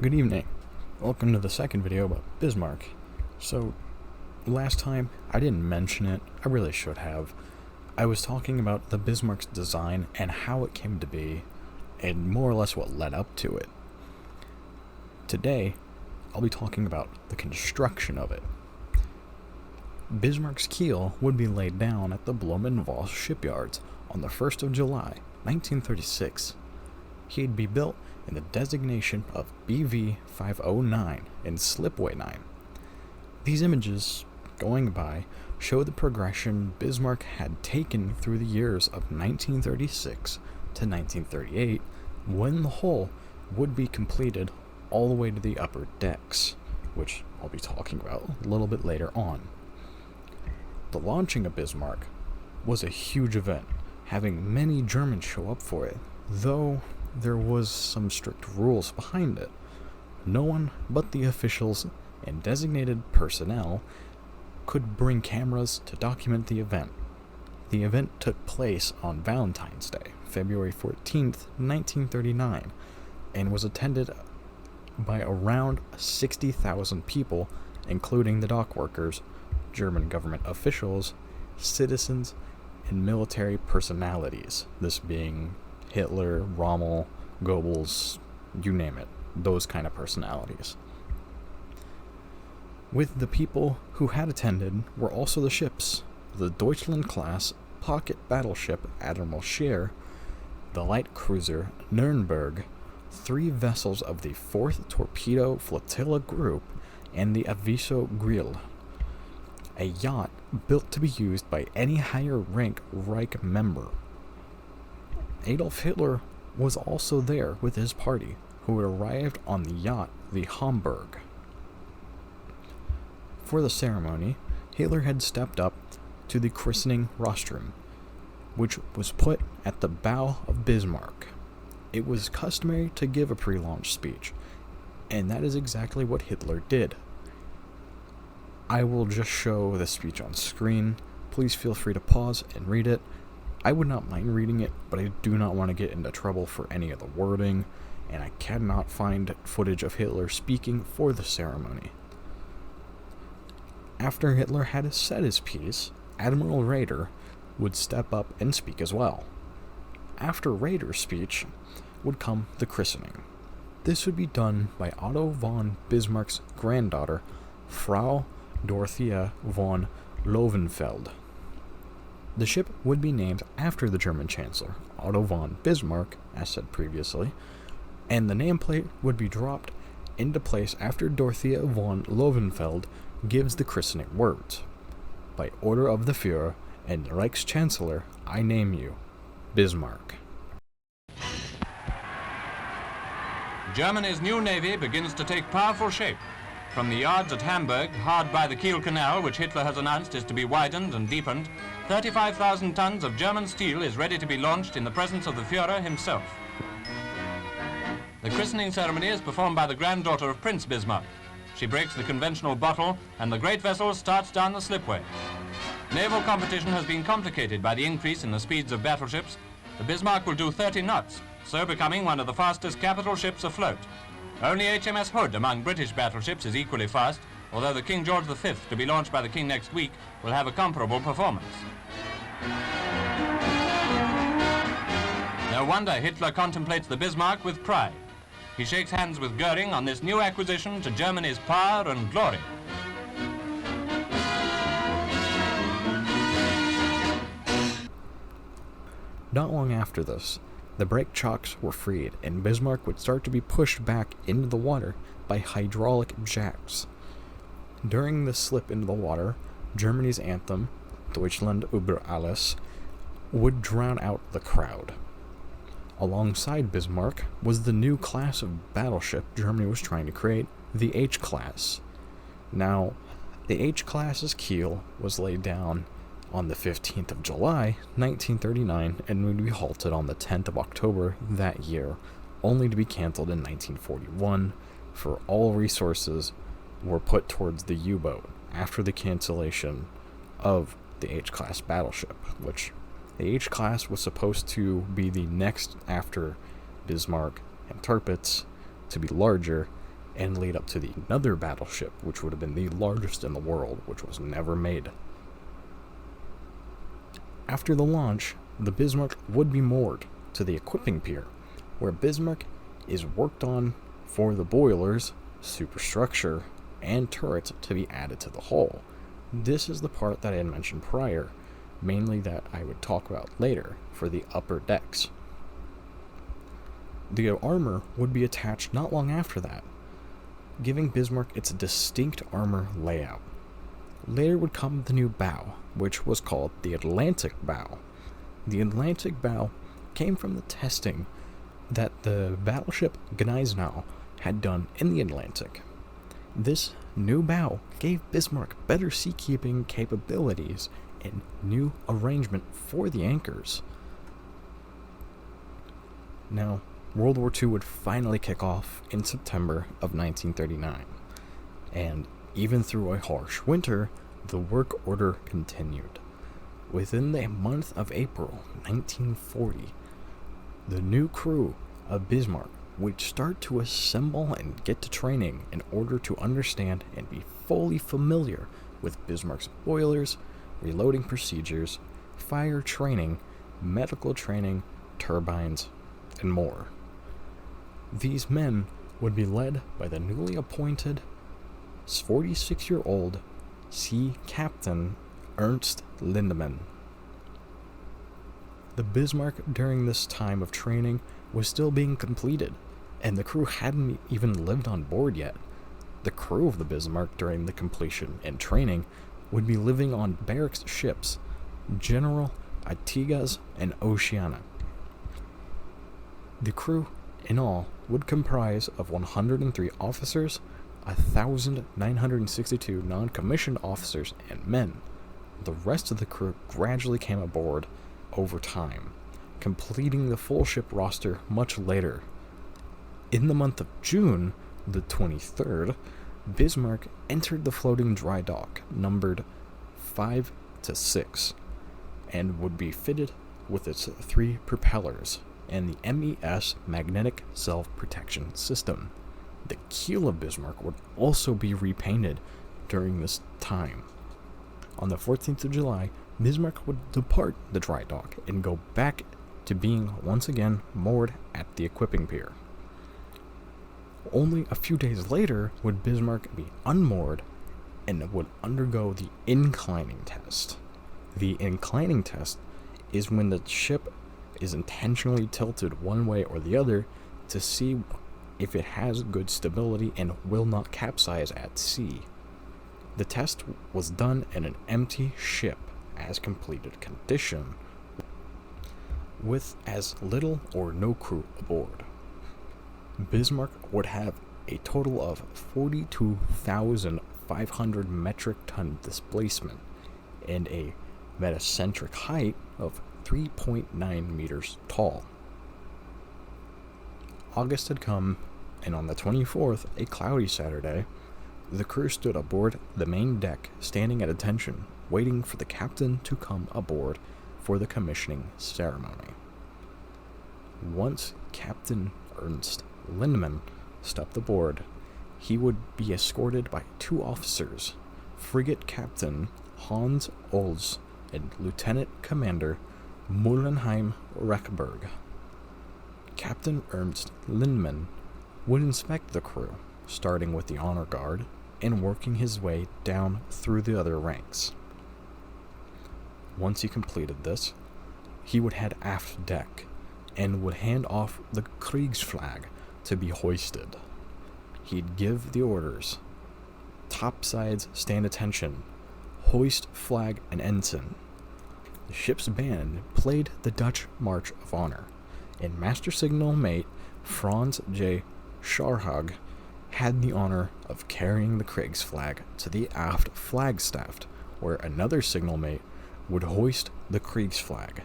Good evening. Welcome to the second video about Bismarck. So, last time, I didn't mention it. I really should have. I was talking about the Bismarck's design and how it came to be, and more or less what led up to it. Today, I'll be talking about the construction of it. Bismarck's keel would be laid down at the Blumenvall shipyards on the 1st of July, 1936. He'd be built in the designation of BV 509 in Slipway 9. These images, going by, show the progression Bismarck had taken through the years of 1936 to 1938, when the hull would be completed all the way to the upper decks, which I'll be talking about a little bit later on. The launching of Bismarck was a huge event, having many Germans show up for it, though there was some strict rules behind it. No one but the officials and designated personnel could bring cameras to document the event. The event took place on Valentine's Day, February 14th, 1939, and was attended by around 60,000 people, including the dock workers, German government officials, citizens, and military personalities, this being Hitler, Rommel, Goebbels, you name it, those kind of personalities. With the people who had attended were also the ships, the Deutschland-class pocket battleship Admiral Scheer, the light cruiser Nürnberg, 3 vessels of the 4th Torpedo Flotilla Group, and the Aviso Grill, a yacht built to be used by any higher rank Reich member. Adolf Hitler was also there with his party, who had arrived on the yacht, the Hamburg. For the ceremony, Hitler had stepped up to the christening rostrum, which was put at the bow of Bismarck. It was customary to give a pre-launch speech, and that is exactly what Hitler did. I will just show the speech on screen. Please feel free to pause and read it. I would not mind reading it, but I do not want to get into trouble for any of the wording, and I cannot find footage of Hitler speaking for the ceremony. After Hitler had said his piece, Admiral Raeder would step up and speak as well. After Raeder's speech would come the christening. This would be done by Otto von Bismarck's granddaughter, Frau Dorothea von Löwenfeld. The ship would be named after the German Chancellor, Otto von Bismarck, as said previously, and the nameplate would be dropped into place after Dorothea von Löwenfeld gives the christening words. By order of the Führer and the Reichschancellor, I name you, Bismarck. Germany's new navy begins to take powerful shape. From the yards at Hamburg, hard by the Kiel Canal, which Hitler has announced is to be widened and deepened, 35,000 tons of German steel is ready to be launched in the presence of the Führer himself. The christening ceremony is performed by the granddaughter of Prince Bismarck. She breaks the conventional bottle, and the great vessel starts down the slipway. Naval competition has been complicated by the increase in the speeds of battleships. The Bismarck will do 30 knots, so becoming one of the fastest capital ships afloat. Only HMS Hood among British battleships is equally fast, although the King George V, to be launched by the King next week, will have a comparable performance. No wonder Hitler contemplates the Bismarck with pride. He shakes hands with Goering on this new acquisition to Germany's power and glory. Not long after this, the brake chocks were freed, and Bismarck would start to be pushed back into the water by hydraulic jacks. During the slip into the water, Germany's anthem, Deutschland über alles, would drown out the crowd. Alongside Bismarck was the new class of battleship Germany was trying to create, the H-class. Now, the H-class's keel was laid down on the 15th of July, 1939, and would be halted on the 10th of October that year, only to be canceled in 1941, for all resources were put towards the U-boat after the cancellation of the H-class battleship, which the H-class was supposed to be the next after Bismarck and Tirpitz to be larger, and lead up to the another battleship, which would have been the largest in the world, which was never made. After the launch, the Bismarck would be moored to the equipping pier, where Bismarck is worked on for the boilers, superstructure, and turrets to be added to the hull. This is the part that I had mentioned prior, mainly that I would talk about later for the upper decks. The armor would be attached not long after that, giving Bismarck its distinct armor layout. Later would come the new bow, which was called the Atlantic bow. The Atlantic bow came from the testing that the battleship Gneisenau had done in the Atlantic. This new bow gave Bismarck better seakeeping capabilities and new arrangement for the anchors. Now, World War II would finally kick off in September of 1939, and even through a harsh winter, the work order continued. Within the month of April 1940, the new crew of Bismarck would start to assemble and get to training in order to understand and be fully familiar with Bismarck's boilers, reloading procedures, fire training, medical training, turbines, and more. These men would be led by the newly appointed 46-year-old Sea Captain Ernst Lindemann. The Bismarck during this time of training was still being completed, and the crew hadn't even lived on board yet. The crew of the Bismarck during the completion and training would be living on barracks ships, General Artigas and Oceana. The crew, in all, would comprise of 103 officers, 1,962 non-commissioned officers and men. The rest of the crew gradually came aboard over time, completing the full ship roster much later. In the month of June, the 23rd, Bismarck entered the floating dry dock, numbered 5 to 6, and would be fitted with its 3 propellers and the MES magnetic self-protection system. The keel of Bismarck would also be repainted during this time. On the 14th of July, Bismarck would depart the dry dock and go back to being once again moored at the equipping pier. Only a few days later would Bismarck be unmoored and would undergo the inclining test. The inclining test is when the ship is intentionally tilted one way or the other to see if it has good stability and will not capsize at sea. The test was done in an empty ship as completed condition, with as little or no crew aboard. Bismarck would have a total of 42,500 metric ton displacement and a metacentric height of 3.9 meters tall. August had come, and on the 24th, a cloudy Saturday, the crew stood aboard the main deck, standing at attention, waiting for the captain to come aboard for the commissioning ceremony. Once Captain Ernst Lindemann stepped aboard, he would be escorted by 2 officers, Frigate Captain Hans Olds and Lieutenant Commander Mullenheim Reckberg. Captain Ernst Lindemann would inspect the crew, starting with the honor guard and working his way down through the other ranks. Once he completed this, he would head aft deck and would hand off the Kriegsflag to be hoisted. He'd give the orders: topsides stand attention, hoist flag and ensign. The ship's band played the Dutch March of Honor, and Master Signal Mate Franz J. Scharhag had the honor of carrying the Kriegsflag to the aft flagstaff, where another signal mate would hoist the Kriegsflag.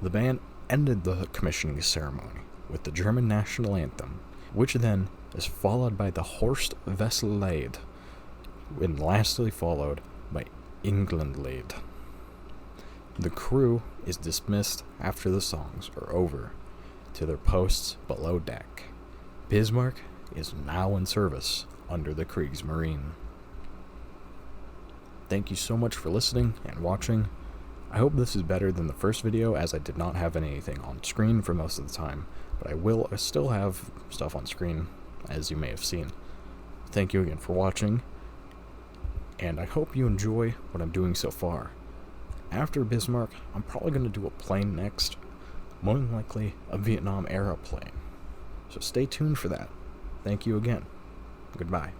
The band ended the commissioning ceremony with the German national anthem, which then is followed by the Horst Wessel Lied, and lastly followed by England Lied. The crew is dismissed after the songs are over to their posts below deck. Bismarck is now in service under the Kriegsmarine. Thank you so much for listening and watching. I hope this is better than the first video, as I did not have anything on screen for most of the time, but I still have stuff on screen, as you may have seen. Thank you again for watching, and I hope you enjoy what I'm doing so far. After Bismarck, I'm probably going to do a plane next, more than likely a Vietnam-era plane. So stay tuned for that. Thank you again. Goodbye.